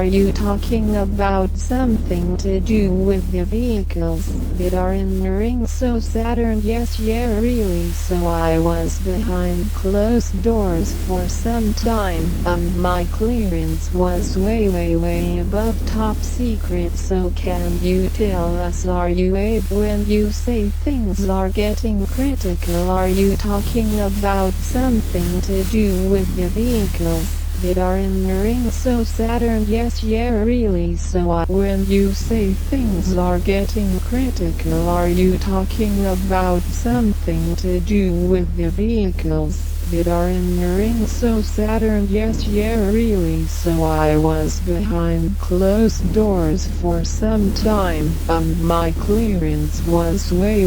Are you talking about something to do with the vehicles that are in the ring? So Saturn, yes, yeah, really. So I was behind closed doors for some time. My clearance was way above top secret. So can you tell us, are you able, when you say things are getting critical, are you talking about something to do with the vehicles that are in the ring? So Saturn, yes, yeah, really. So when you say things are getting critical, are you talking about something to do with the vehicles that are in the ring? So Saturn, yes, yeah, really. So I was behind closed doors for some time. My clearance was way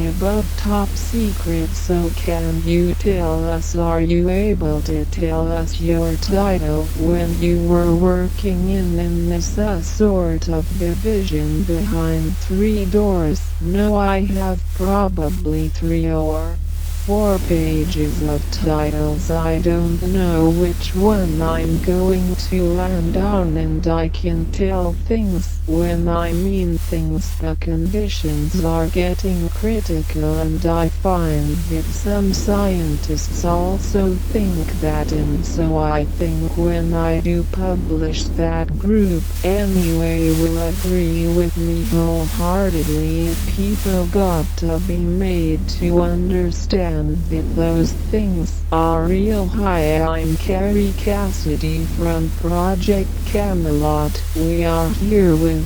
above top secret. So can you tell us, are you able to tell us your title when you were working in this sort of division behind 3 doors? No, I have probably 3 or 4 pages of titles. I don't know which one I'm going to land on, and I can tell things when I mean things. The conditions are getting critical, and I find that some scientists also think that, and so I think when I do publish that group anyway will agree with me wholeheartedly. People got to be made to understand that those things are real high. I'm Carrie Cassidy from Project Camelot. We are here with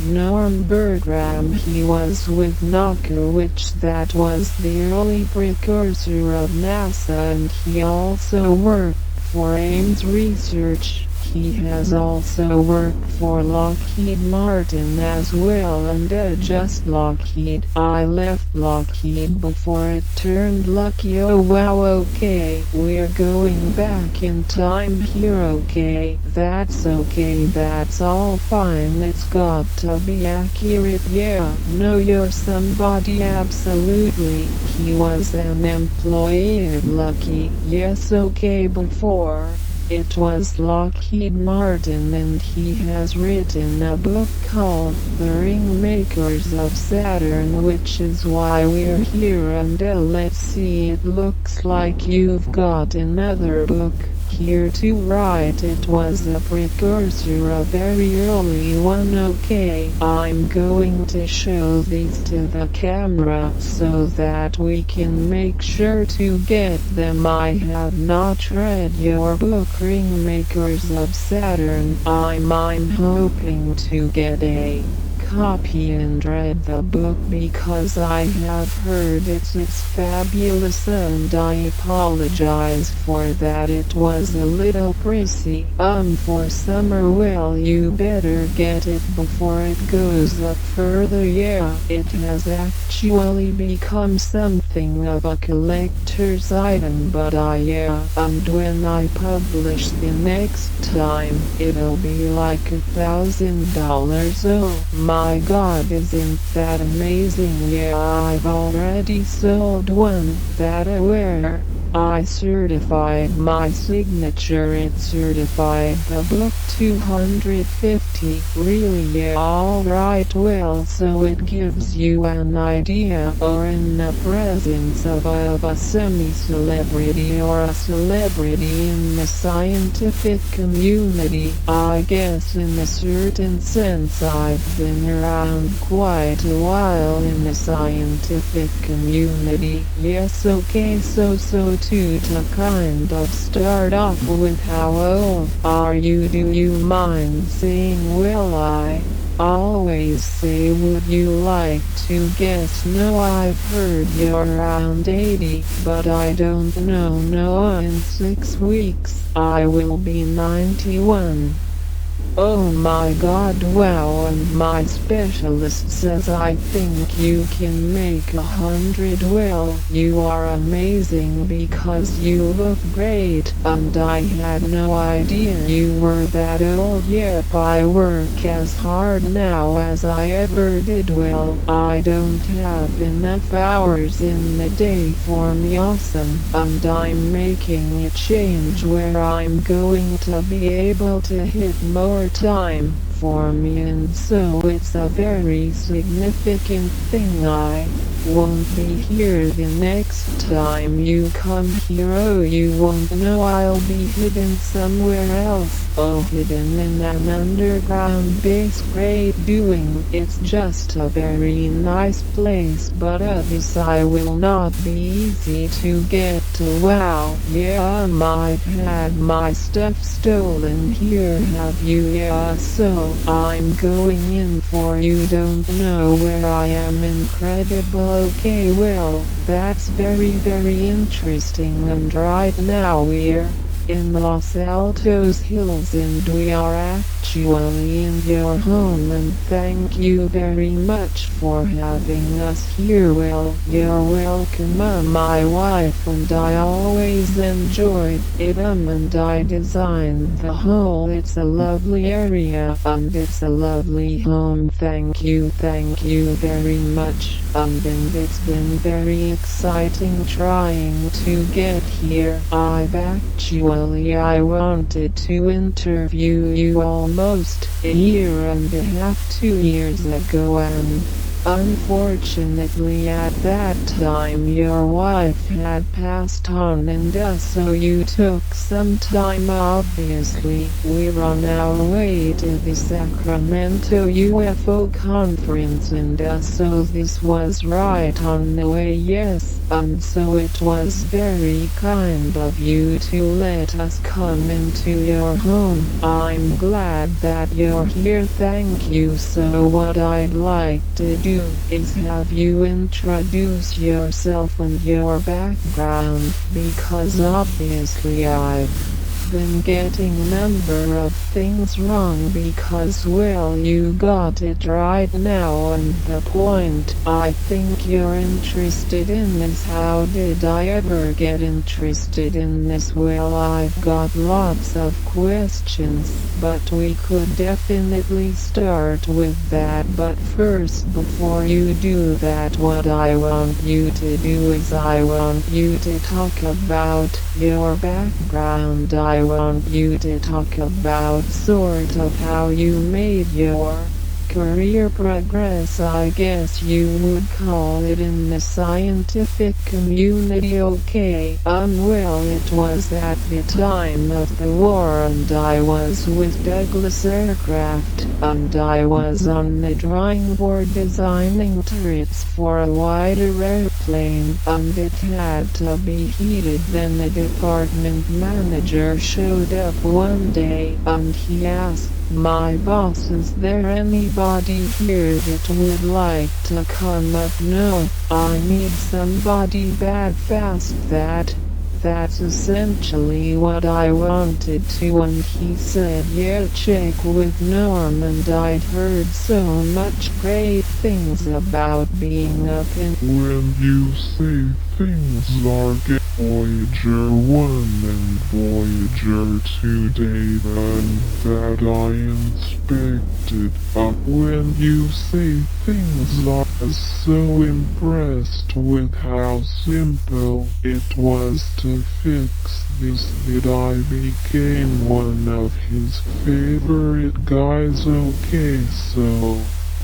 Norm Bertram. He was with NACA, which that was the early precursor of NASA, and he also worked for Ames Research. He has also worked for Lockheed Martin as well, and just Lockheed. I left Lockheed before it turned lucky. Oh wow, okay, we're going back in time here. Okay, that's all fine. It's got to be accurate. Yeah, know you're somebody, absolutely. He was an employee at Lucky. Yes, okay, before it was Lockheed Martin, and he has written a book called The Ringmakers of Saturn, which is why we're here. And let's see, it looks like you've got another book here to write. It was a precursor, a very early one. Okay, I'm going to show these to the camera so that we can make sure to get them. I have not read your book, Ringmakers of Saturn. I'm hoping to get a copy and read the book because I have heard it's fabulous, and I apologize for that. It was a little pricey for summer. Well, you better get it before it goes up further. Yeah, it has actually become something of a collector's item, but and when I publish the next time, it'll be like $1,000. Oh my god, isn't that amazing? Yeah, I've already sold one. That where I certified my signature. It certified the book $250. Really? Yeah, alright. Well, so it gives you an idea, or in the presence of a semi-celebrity or a celebrity in the scientific community. I guess in a certain sense I've been around quite a while in the scientific community. Yes, okay, so to kind of start off with, how old are you? Do you mind saying? Well, I always say, would you like to guess? No, I've heard you're around 80, but I don't know. No, in 6 weeks I will be 91. Oh my god, wow, and my specialist says I think you can make 100. Well, you are amazing because you look great, and I had no idea you were that old. Yep, I work as hard now as I ever did. Well, I don't have enough hours in the day for me. Awesome, and I'm making a change where I'm going to be able to hit more more time for me, and so it's a very significant thing. I won't be here the next time you come here. Oh, you won't know. I'll be hidden somewhere else. Oh, hidden in an underground base. Great doing. It's just a very nice place, but this I will not be easy to get to. Wow, yeah, I might had my stuff stolen. Here have you. Yeah, so I'm going in for you don't know where I am. Incredible. Okay, well, that's very interesting, and right now we're in Los Altos Hills, and we are actually in your home, and thank you very much for having us here. Well, you're welcome. My wife and I always enjoyed it, and I designed the whole. It's a lovely area, and it's a lovely home. Thank you very much. And it's been very exciting trying to get here. I wanted to interview you almost a year and a half, 2 years ago, and unfortunately at that time your wife had passed on, and so you took some time. Obviously, we're on our way to the Sacramento UFO conference, and so this was right on the way. Yes, and so it was very kind of you to let us come into your home. I'm glad that you're here. Thank you. So what I'd like to do is have you introduce yourself and your background, because obviously I've been getting a number of things wrong, because well, you got it right now, and the point I think you're interested in is how did I ever get interested in this? Well, I've got lots of questions, but we could definitely start with that. But first, before you do that, what I want you to do is I want you to talk about your background. I want you to talk about sort of how you made your career progress, I guess you would call it, in the scientific community. Okay, well, it was at the time of the war, and I was with Douglas Aircraft, and I was on the drawing board designing turrets for a wider airplane, and it had to be heated. Then the department manager showed up one day, and he asked my boss, is there anybody here that would like to come up? No, I need somebody bad fast. That's essentially what I wanted to. And he said, yeah, check with Norm. And I'd heard so much great things about being up in. When you say things like Voyager 1 and Voyager 2 data that I inspected, when you say things like, I was so impressed with how simple it was to fix this that I became one of his favorite guys. Okay, so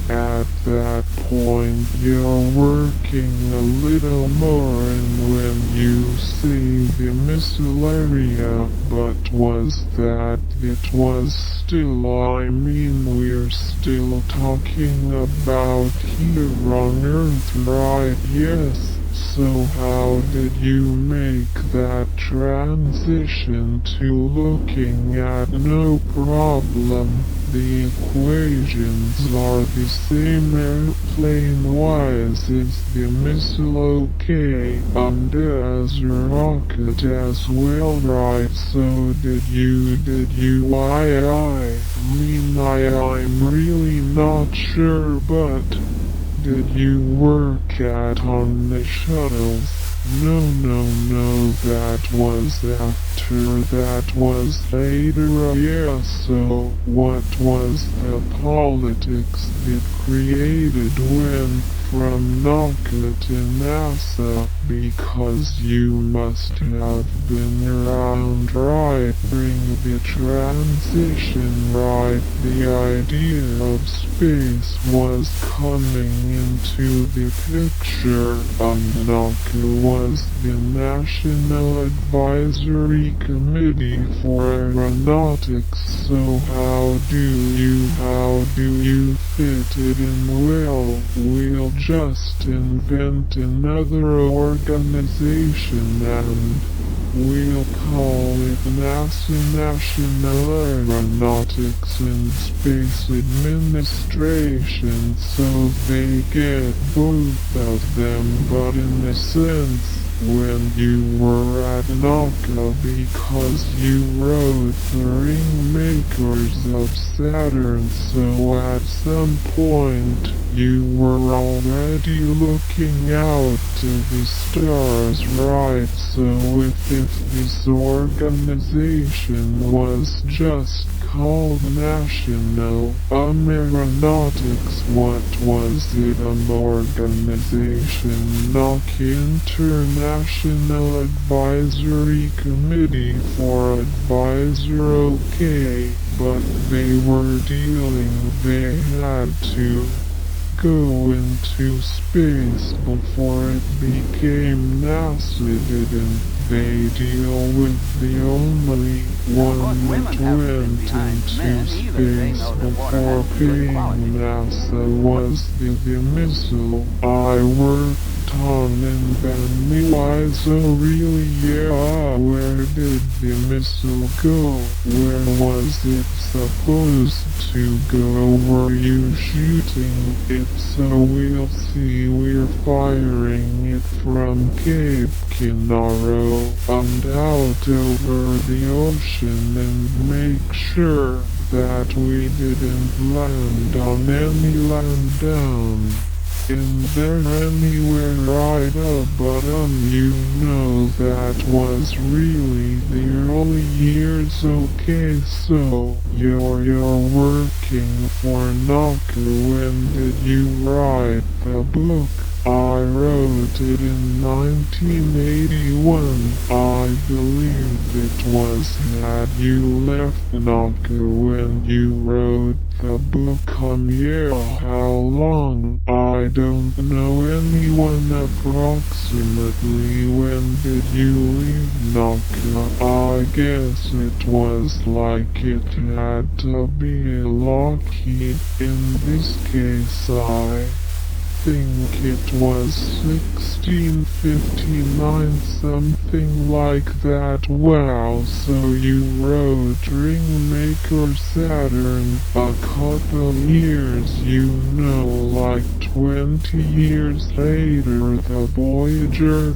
at that point you're working a little more, and when you say the missile area, but was that it was still, I mean, we're still talking about here on Earth, right? Yes. So how did you make that transition to looking at no problem? The equations are the same airplane-wise as the missile, okay, and as a rocket as well, right? So did you, I mean, I'm really not sure, but did you work on the shuttles? No, that was after, that was later. Yeah, so what was the politics that created when from NACA to NASA, because you must have been around right during the transition, right? The idea of space was coming into the picture. NACA was the National Advisory Committee for Aeronautics, so how do you fit it in? Well, we'll just invent another organization and we'll call it NASA, National Aeronautics and Space Administration, so they get both of them. But in a sense, when you were at NACA, because you rode the ring makers of Saturn, so at some point you were already looking out to the stars, right? So if this organization was just called National Aeronautics, what was it? An organization, NACA, International Advisory Committee for Advisor, okay, but they had to go into space before it became NASA, didn't they? Deal with the only one that went into space before paying NASA was the missile I worked on in Mimas. Oh really? Yeah. Where did the missile go? Where was it supposed to go? Were you shooting it? So we'll see. We're firing it from Cape Canaveral and out over the ocean, and make sure that we didn't land on any land down in there anywhere right above. You know that was really the early years, okay? So you're working for NACA. When did you write the book? I wrote it in 1981. I believe it was. Had you left NACA when you wrote the book? Yeah. How long? I don't know anyone. Approximately when did you leave NACA? I guess it was like it had to be a Lockheed. In this case, I think it was 1659, something like that. Wow, so you wrote Ringmaker Saturn a couple years, you know, like 20 years later. The Voyager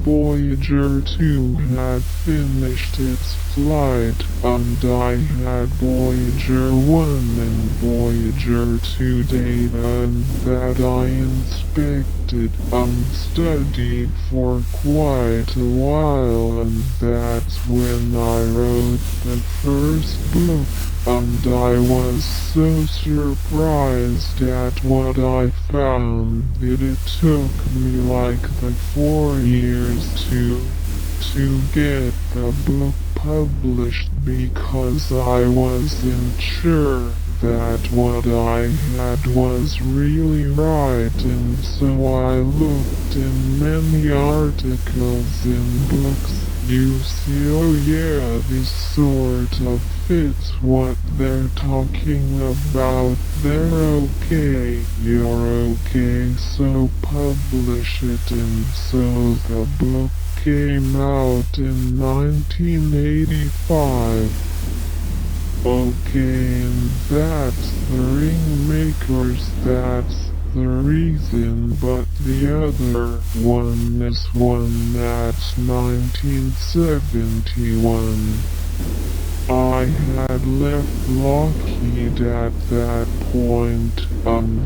2 had finished its flight, and I had Voyager 1 and Voyager 2 data, and that I inspected and studied for quite a while, and that's when I wrote the first book. And I was so surprised at what I found that it took me like the 4 years to get the book published, because I wasn't sure that what I had was really right, and so I looked in many articles in books. You see, oh yeah, this sort of fits what they're talking about. They're okay, you're okay, so publish it. And so the book came out in 1985. Okay, and that's the Ringmakers, that's the reason, but the other one is one that's 1971. I had left Lockheed at that point,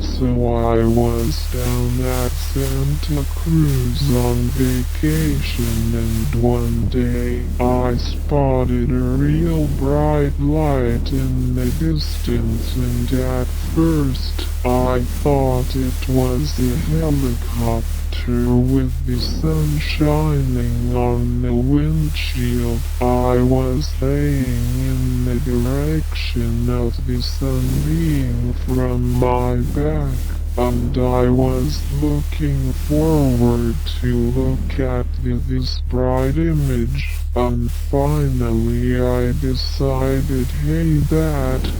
so I was down at Santa Cruz on vacation, and one day I spotted a real bright light in the distance, and at first I thought it was a helicopter with the sun shining on the windshield. I was aiming in the direction of the sun being from my back, and I was looking forward to look at this bright image, and finally I decided, hey, that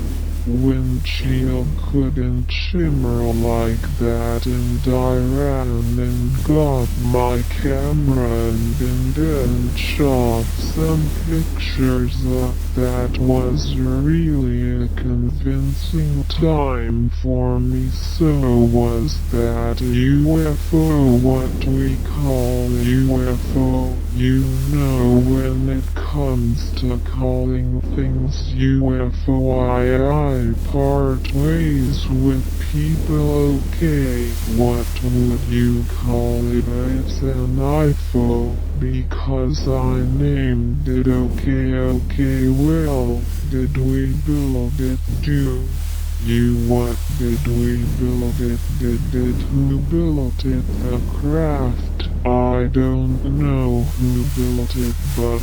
windshield couldn't shimmer like that, and I ran and got my camera and then shot some pictures up. That was really a convincing time for me. So was that a UFO, what we call a UFO? You know, when it comes to calling things UFO, I part ways with people. Okay, what would you call it? It's an IFO, because I named it. Okay, well, did we build it? Do you what did we build it? Did who built it? The craft? I don't know who built it, but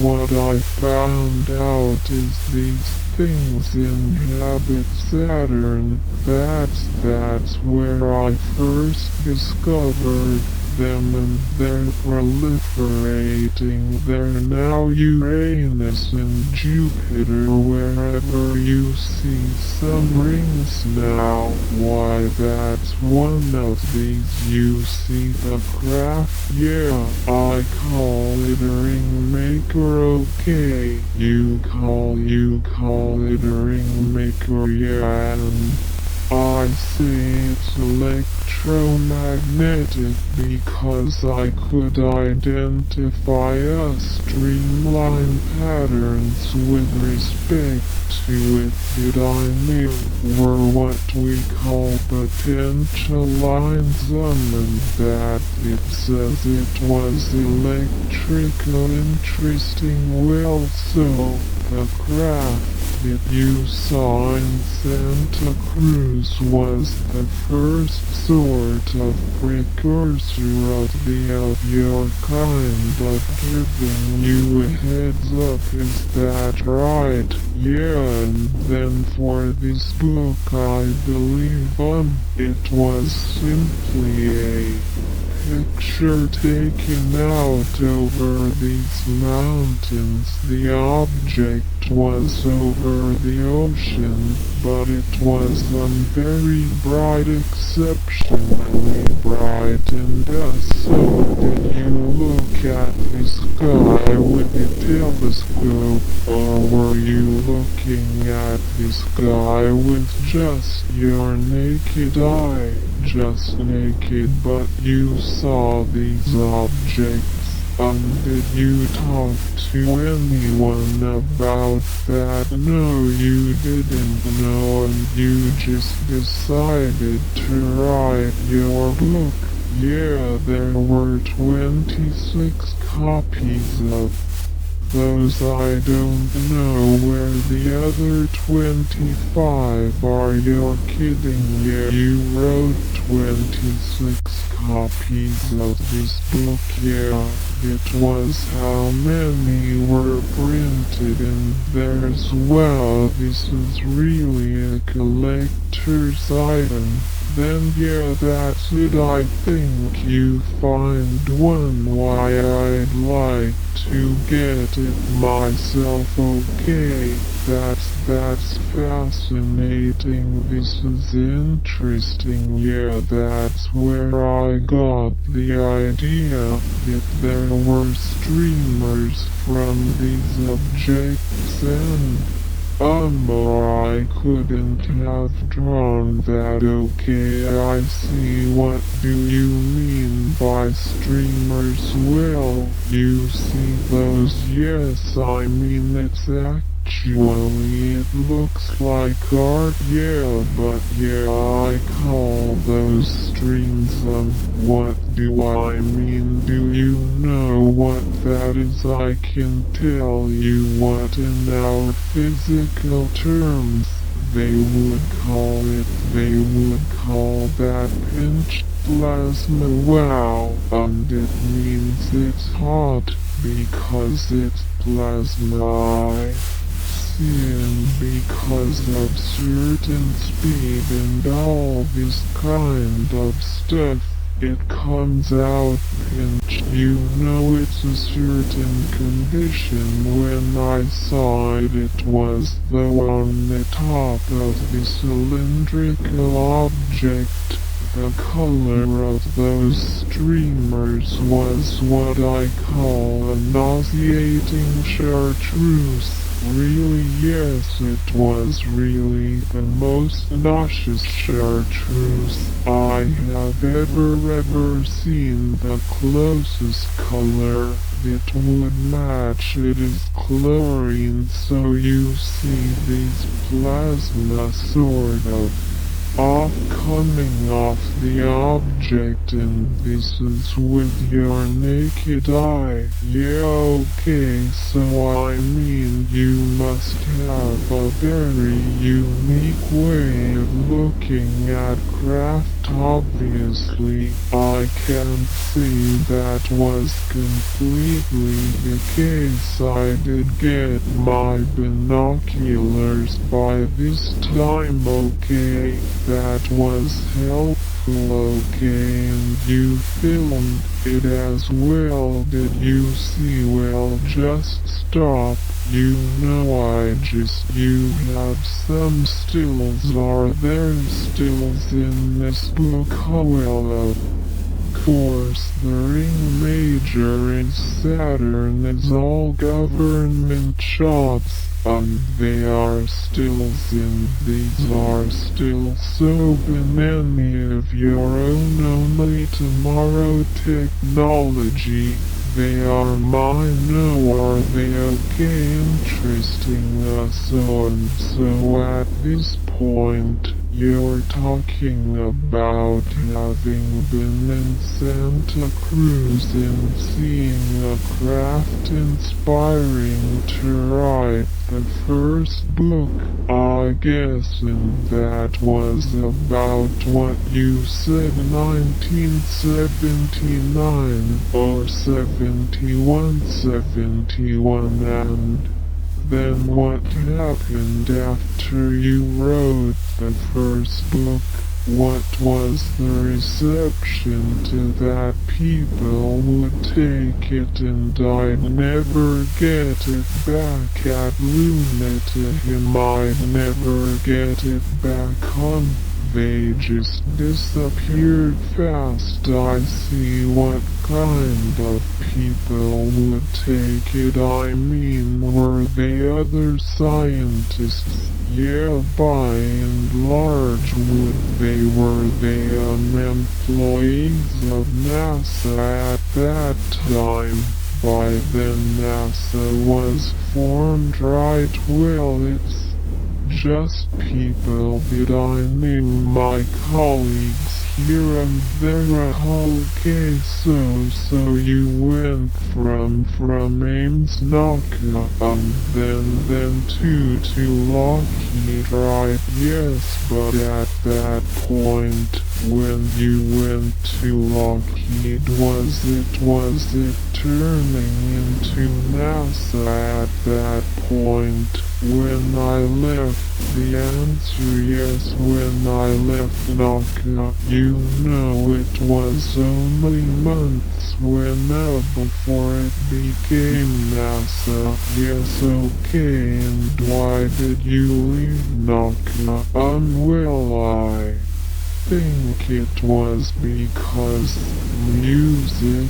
what I found out is these things inhabit Saturn. That's where I first discovered them, and they're proliferating. They're now Uranus and Jupiter, wherever you see some rings now. Why, that's one of these. You see the craft? Yeah, I call it a ring maker. Okay, you call it a ring maker. Yeah, and I say it's electromagnetic because I could identify a streamline patterns with respect to it that I knew were what we call potential lines, and that it says it was electrical. Interesting. Well, so the craft that you saw in Santa Cruz was the first sort of precursor of your kind of giving you a heads up. Is that right? Yeah, and then for this book I believe it was simply a picture taken out over these mountains. The object was over the ocean, but it was very bright, exceptionally bright. And so did you look at the sky with a telescope, or were you looking at the sky with just your naked eye? Just naked, but you saw these objects. Did you talk to anyone about that? No, you didn't know, and you just decided to write your book. Yeah, there were 26 copies of those. I don't know where the other 25 are. You're kidding. Yeah, you wrote 26 copies of this book. Yeah, it was how many were printed in there as well. This is really a collector's item. Then yeah, that's it. I think you find one. Why, I'd like to get it myself. Okay, that's fascinating. This is interesting. Yeah, that's where I got the idea that there were streamers from these objects, and I couldn't have drawn that. Okay, I see. What do you mean by streamers? Well, you see those. Yes, I mean exactly Actually, it looks like art, yeah, but yeah, I call those streams, what do I mean? Do you know what that is? I can tell you what in our physical terms they would call that pinched plasma. Wow, and it means it's hot because it's plasma. I see, and because of certain speed and all this kind of stuff, it comes out pinched. You know, it's a certain condition. When I saw it, it was though on the top of the cylindrical object. The color of those streamers was what I call a nauseating chartreuse. Really, yes, it was really the most nauseous chartreuse I have ever seen. The closest color that would match it is chlorine, so you see these plasma sort of coming off the object, and this is with your naked eye. Yeah, okay, so I mean you must have a very unique way of looking at craft. Obviously, I can't say that was completely the case. I did get my binoculars by this time, okay? That was helpful, okay? And you filmed it as well, did you see? Well, just stop. You know you have some stills. Are there stills in this book? Oh well, of course, the ring major in Saturn is all government shots. They are stills, and these are still so banana of your own only tomorrow technology. They are mine, no, are they okay? Interesting, so at this point, you're talking about having been in Santa Cruz and seeing a craft inspiring to write the first book, I guess, and that was about what you said, 1979 or 71, and then what happened after you wrote the first book? What was the reception to that? People would take it and I'd never get it back at Lunatic. I'd never get it back on. They just disappeared fast. I see what kind of people would take it. I mean, were they other scientists? Yeah, by and large, were they employees of NASA at that time? By then NASA was formed, right? Well, it's just people that I knew, my colleagues here and there. Okay, so you went from Ames Naka, then to Lockheed, right? Yes, but at that point, when you went to Lockheed, was it turning into NASA at that point? When I left, the answer yes. When I left Naka, you know it was only months before it became NASA. Yes, okay, and why did you leave Naka? Well, I think it was because music.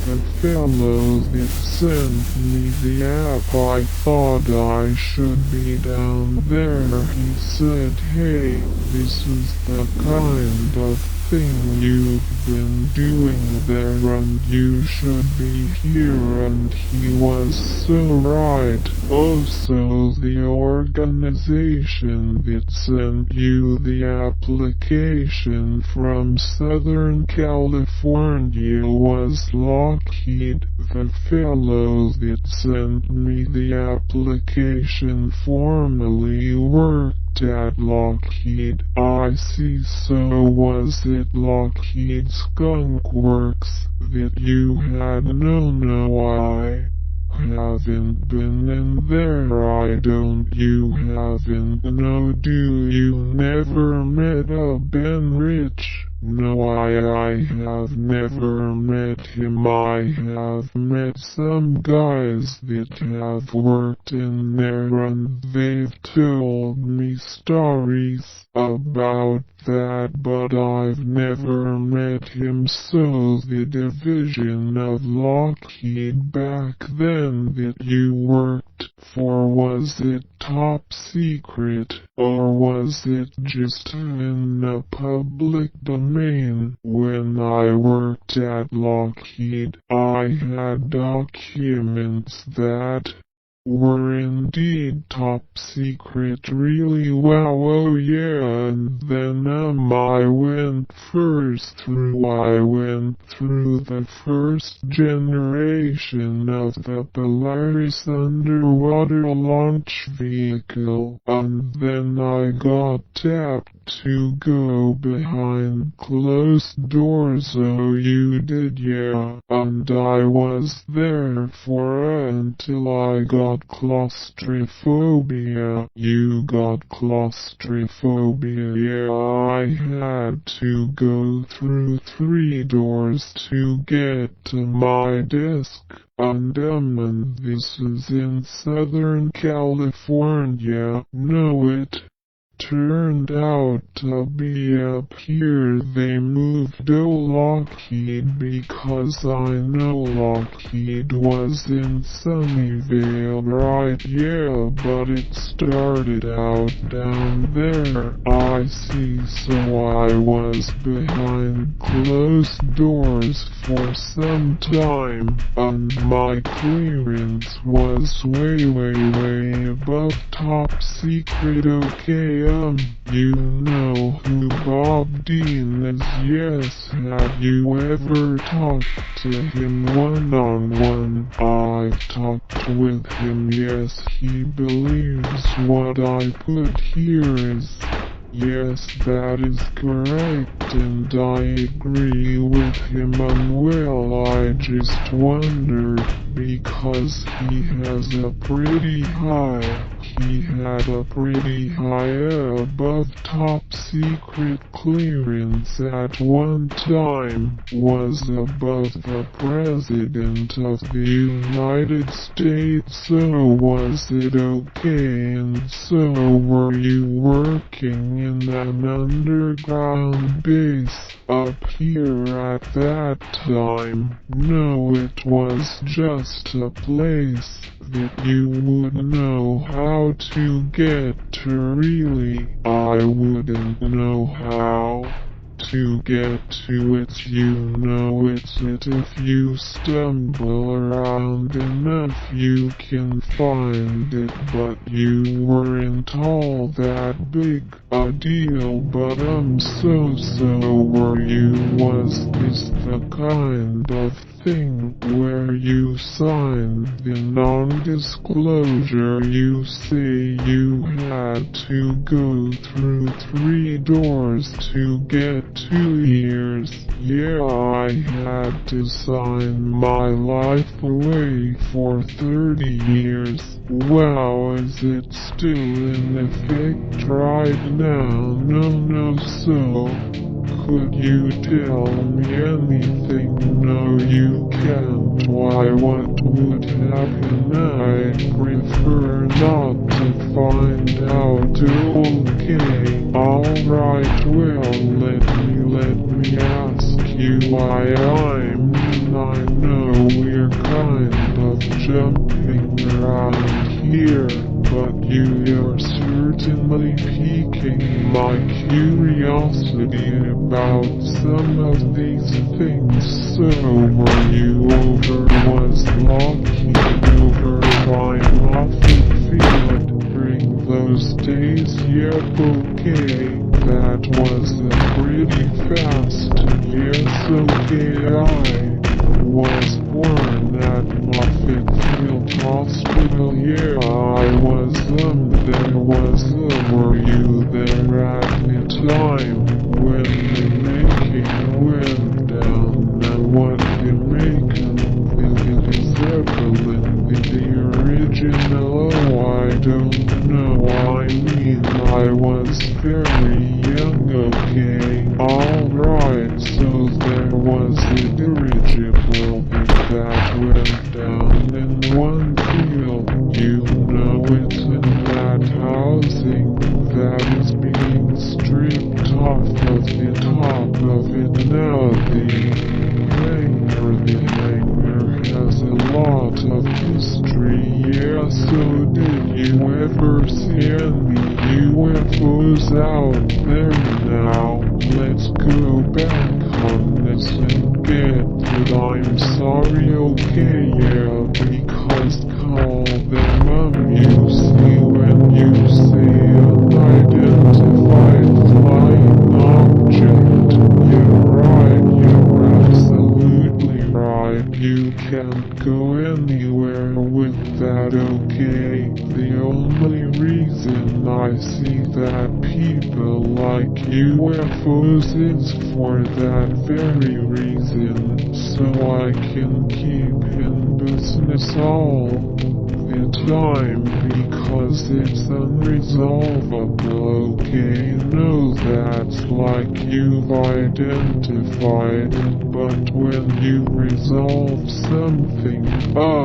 The fellow that sent me the app, I thought I should be down there. He said, hey, this is the kind of thing you've been doing there and you should be here, and he was so right. Also, the organization that sent you the application from Southern California was Lockheed. The fellow that sent me the application formerly worked at Lockheed. I see. So was it Lockheed Skunk Works that you had? No, I haven't been in there. I don't. You haven't? No. Do you never met a Ben Rich? No, I have never met him. I have met some guys that have worked in there, and they've told me stories about that, but I've never met him. So the division of Lockheed back then that you worked for, was it top secret, or was it just in the public domain? When I worked at Lockheed, I had documents that were indeed top secret. Really? Wow, oh yeah. And then I went through the first generation of the Polaris underwater launch vehicle, and then I got tapped to go behind closed doors. Oh, you did? Yeah. And I was there for until I got claustrophobia. You got claustrophobia? Yeah, I had to go through 3 doors to get to my desk. And this is in Southern California. No, it turned out to be up here. They moved Lockheed because I know Lockheed was in Sunnyvale, right? Yeah, but it started out down there. I see. So I was behind closed doors for some time, and my clearance was way above top secret. Okay, you know who Bob Dean is? Yes. Have you ever talked to him one-on-one? I've talked with him. Yes, he believes what I put here is. Yes, that is correct, and I agree with him. And well, I just wondered, because he has a pretty high. He had a pretty high above top secret clearance at one time, was above the President of the United States. So was it okay? And so were you working in an underground base up here at that time? No, it was just a place that you would know how to get to. Really, I wouldn't know how to get to it. You know it's it. If you stumble around enough, you can find it, but you weren't all that big a deal. But so were you? Was this the kind of thing where you signed the non-disclosure? You say you had to go through 3 doors to get 2 years. Yeah, I had to sign my life away for 30 years. Wow, is it still in effect right now? No, so could you tell me anything? No, you can't. Why, what would happen? I'd prefer not to find out. Okay, alright, well, let me ask you why I know we're kind of jumping around here, but you're certain certainly piquing my curiosity about some of these things. So were you over was lucky over by Moffett Field during those days? Yep, okay, that was pretty fast. Yes, okay, I was born at Moffett Field Hospital. Yeah, I was there was were you there at the time when the making went down? And what the making the Zeppelin, the original? Oh, I don't know. I mean, I was very young. Okay, alright, so there was a dirigible that went down in one field. You know it, in that housing that is being stripped off of the top of it now. The hangar has a lot of history. Yeah, so did you ever see any UFOs out there now? Let's go back on this and get it. I'm sorry, okay, yeah, because call them you see when you say unidentified flying object. You're absolutely right. You can't go anywhere with that, okay? The only reason I see that people like UFOs is for that very reason, so I can keep in business all the time because it's unresolvable, okay? No, that's like you've identified, but when you resolve something,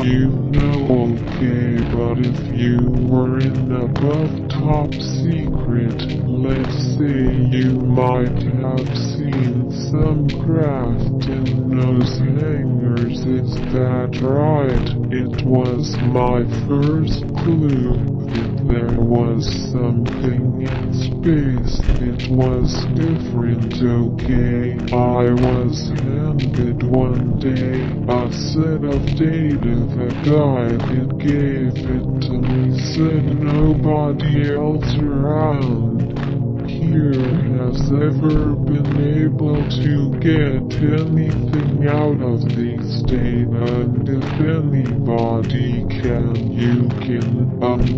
you know, okay? But if you were in above top secret, let's say you might have seen some craft in those hangars, is that right? It was my first clue that there was something in space. It was different, okay? I was handed one day a set of data. The guy that gave it to me said nobody else around here has ever been able to get anything out of these data, and if anybody can, you can.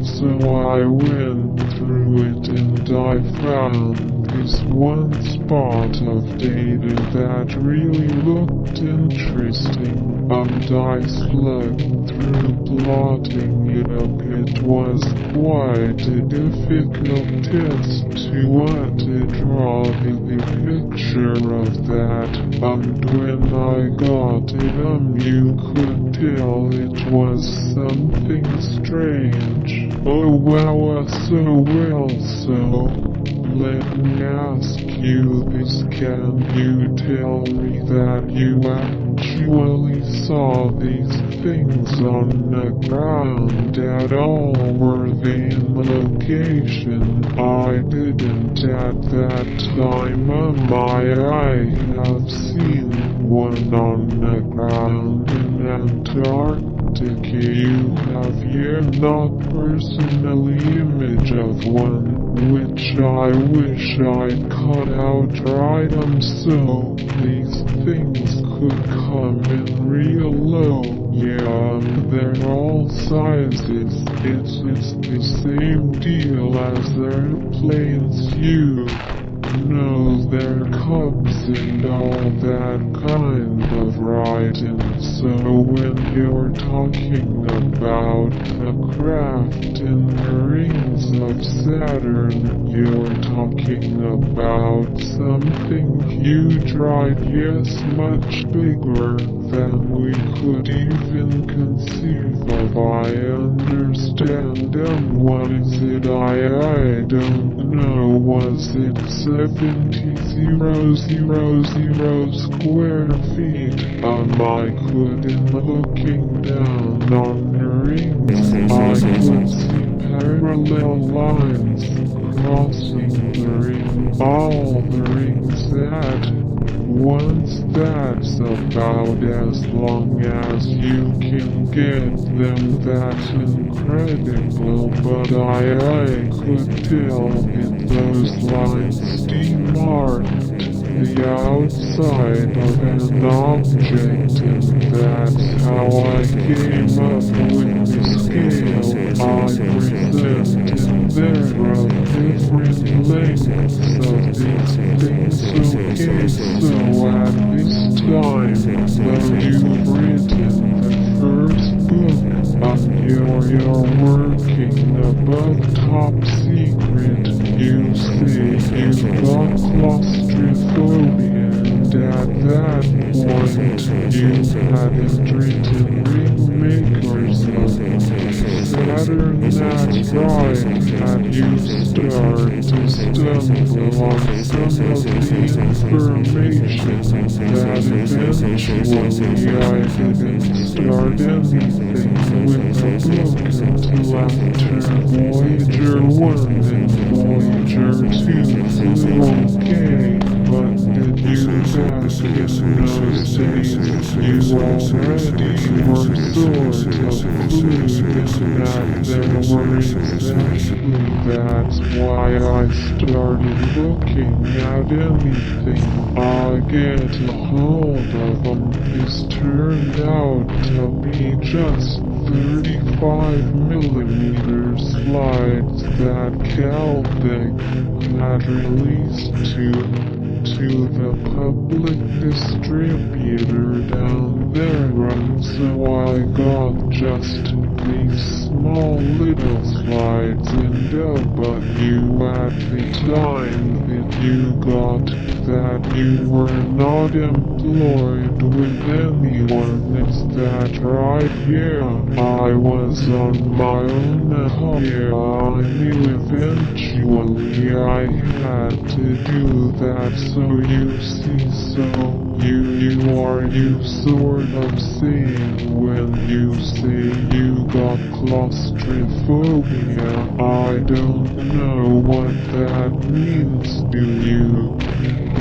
So I went through it and I found this one spot of data that really looked interesting, and I slugged through plotting it up. It was quite a difficult test to draw the picture of that, and when I got it, you could tell it was something strange. Oh wow, so let me ask you this, can you tell me that you actually saw these things on the ground at all? Were they in location? I didn't at that time. I have seen one on the ground in Antarctica. You have not personally image of one, which I wish I'd cut out right. So these things could come in real low. Yeah, they're all sizes. It's the same deal as airplanes. You know, they're cups and all that kind of writing. So when you're talking about the craft in the rings of Saturn, you're talking about something huge, right? Yes, much bigger than we could even conceive of. I understand. What is it? I don't know. Was it 70,000 square feet. I could, in looking down on the rings, I could see parallel lines crossing the ring. All the rings at once. That's about as long as you can get them. That's incredible, but I could tell that those lines demarked the outside of an object, and that's how I came up with the scale I presented there of different lengths of these things. Okay, so at this time, though you've written the first book on you're working above top secret, you say you've got claustrophobia, and at that point you hadn't written Ringmakers of Saturn. That's right, and you start to stumble on some of the information that eventually I didn't start anything with the book until after Voyager 1 and Voyager 2 flew okay, but did you back in those days you already were sort of clued in that there were exactly. That's why I started looking at anything I get a hold of them. This turned out to be just 35mm slides that Caltech had released to the public distributor down there, and so I got just these small little slides, and but you at the time that you got that you were not employed with anyone, is that right? Yeah, I was on my own. Yeah, I knew eventually I had to do that, so you see, so you sort of saying when you say you got claustrophobia, I don't know what that means. Do you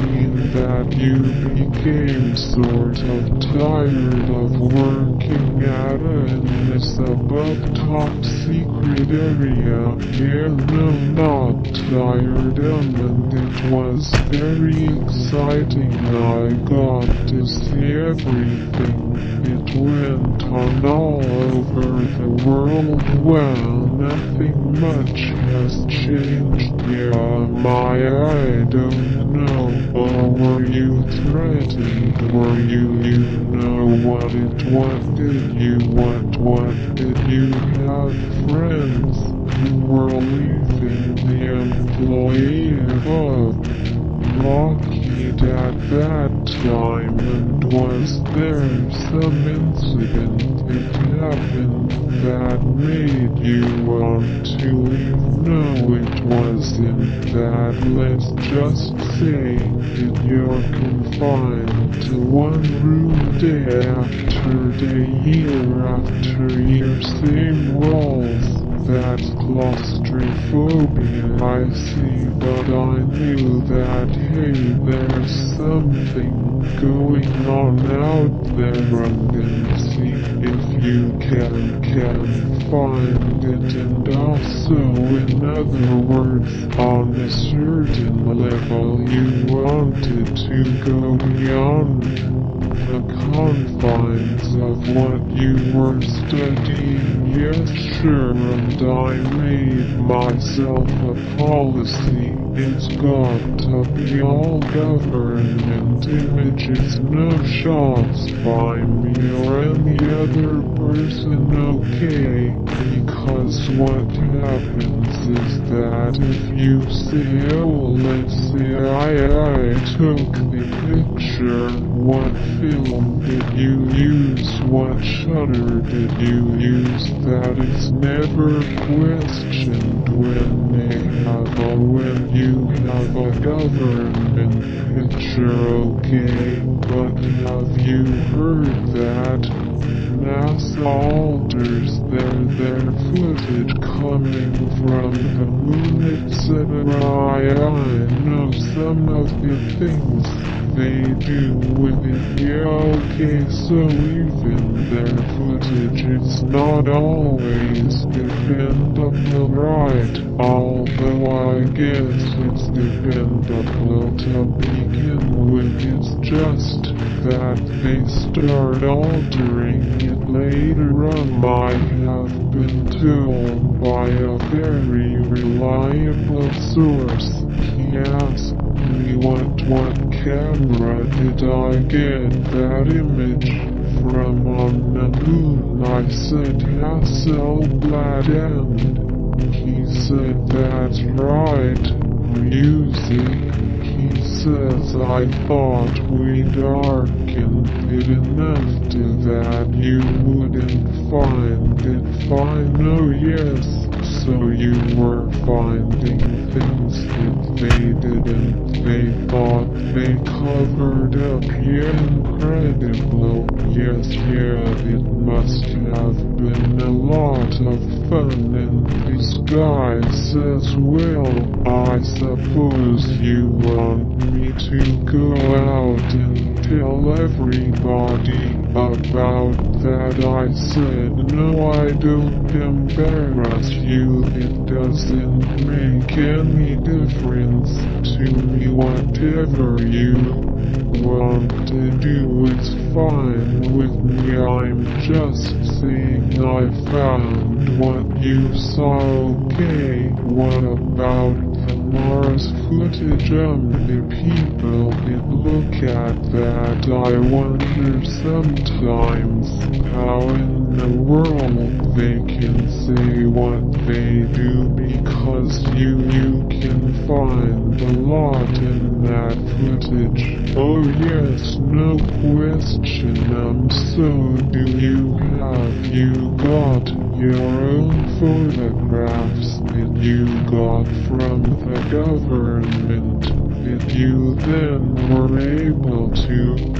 mean that you became sort of tired of working in this above top secret area? Yeah, no, not tired, and it was very exciting. I got to see everything. It went on all over the world. Well, nothing much has changed. Yeah, I don't know. Or were you threatened? Were you know what did you have friends who were leaving the employee of Lockheed at that time, and was there some incident that happened that made you want to leave? No, it wasn't that. Let's just say that you're confined to one room day after day, year after year, same walls. That's claustrophobia, I see, but I knew that, hey, there's something going on out there, and see if you can find it. And also, in other words, on a certain level, you wanted to go beyond the confines of what you were studying. Yes, sure, and I made myself a policy. It's got to be all government images, no shots by me or any other person, okay? Because what happens is that if you say, oh, let's say I took the picture, what film did you use, what shutter did you use, that is never questioned when you have a government picture, okay? But have you heard that NASA alters their footage coming from the moonlit februari? I know some of the things they do with it, yeah, okay, so even their footage is not always dependable, right? Although I guess it's dependable to begin with, it's just that they start altering it later on. I have been told by a very reliable source. He asked me what camera did I get that image from on the moon. I said Hasselblad, and he said that's right, music. He says I thought we darkened it enough to that you wouldn't find it fine. Oh yes, so you were finding things that they didn't. They thought they covered up, yeah, incredible. Yes, yeah, it must have been a lot of fun in disguise as well. I suppose you want me to go out and tell everybody about that. I said, no, I don't embarrass you. It doesn't make any difference to me. Whatever you want to do is fine with me. I'm just saying I found what you saw, okay? What about the Mars footage? The people that look at that, I wonder sometimes how in the world they can say what they do, because you can find a lot in that footage. Oh yes, no question. So do you got your own photographs that you got from the government that you then were able to,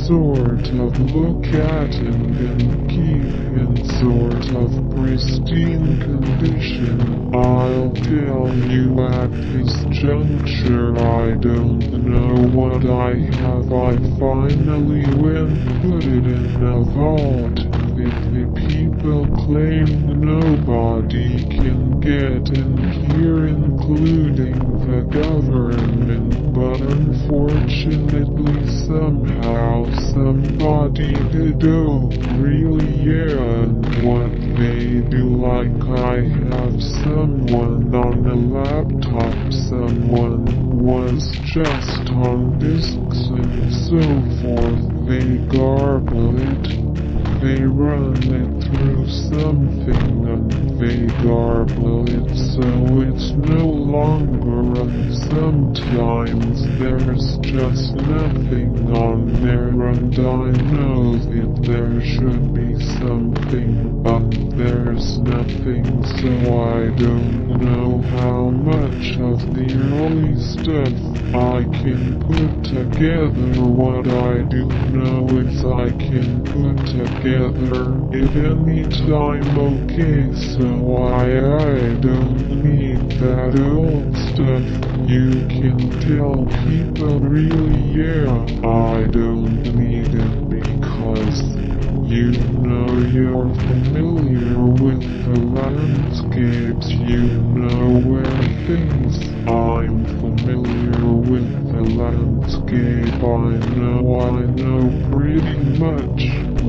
sort of look at and keep in sort of pristine condition? I'll tell you at this juncture, I don't know what I have. I finally went put it in a vault. The people claim nobody can get in here, including the government, but unfortunately somehow somebody did. Oh, really? Yeah, and what they do, like I have someone on a laptop, someone was just on discs and so forth, they garble it. They run it through something and they garble it so it's no longer, and sometimes there's just nothing on there, and I know that there should be something, but there's nothing, so I don't know how much of the early stuff I can put together. What I do know is I can put together at any time, okay, so I don't need that old stuff. You can tell people, really, yeah, I don't need it because you're familiar with the landscapes, where things. I'm familiar with the landscape, I know pretty much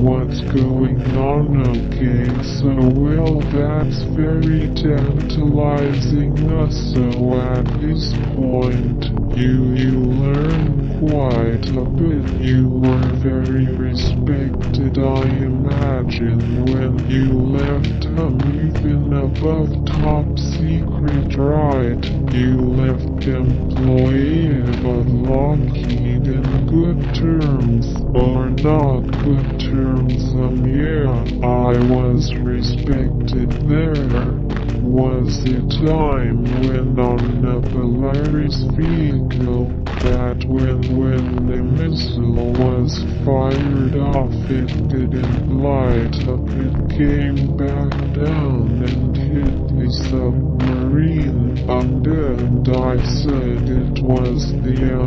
what's going on, okay? So well, that's very tantalizing us. So at this point, you learn quite a bit. You were very respected, I imagine, when you left even above top secret, right? You left employee of Lockheed in good terms, or not good terms. Yeah, I was respected there. Was it time when on a Polaris vehicle, that when the missile was fired off it didn't light up, it came back down and hit the submarine, and I said it was the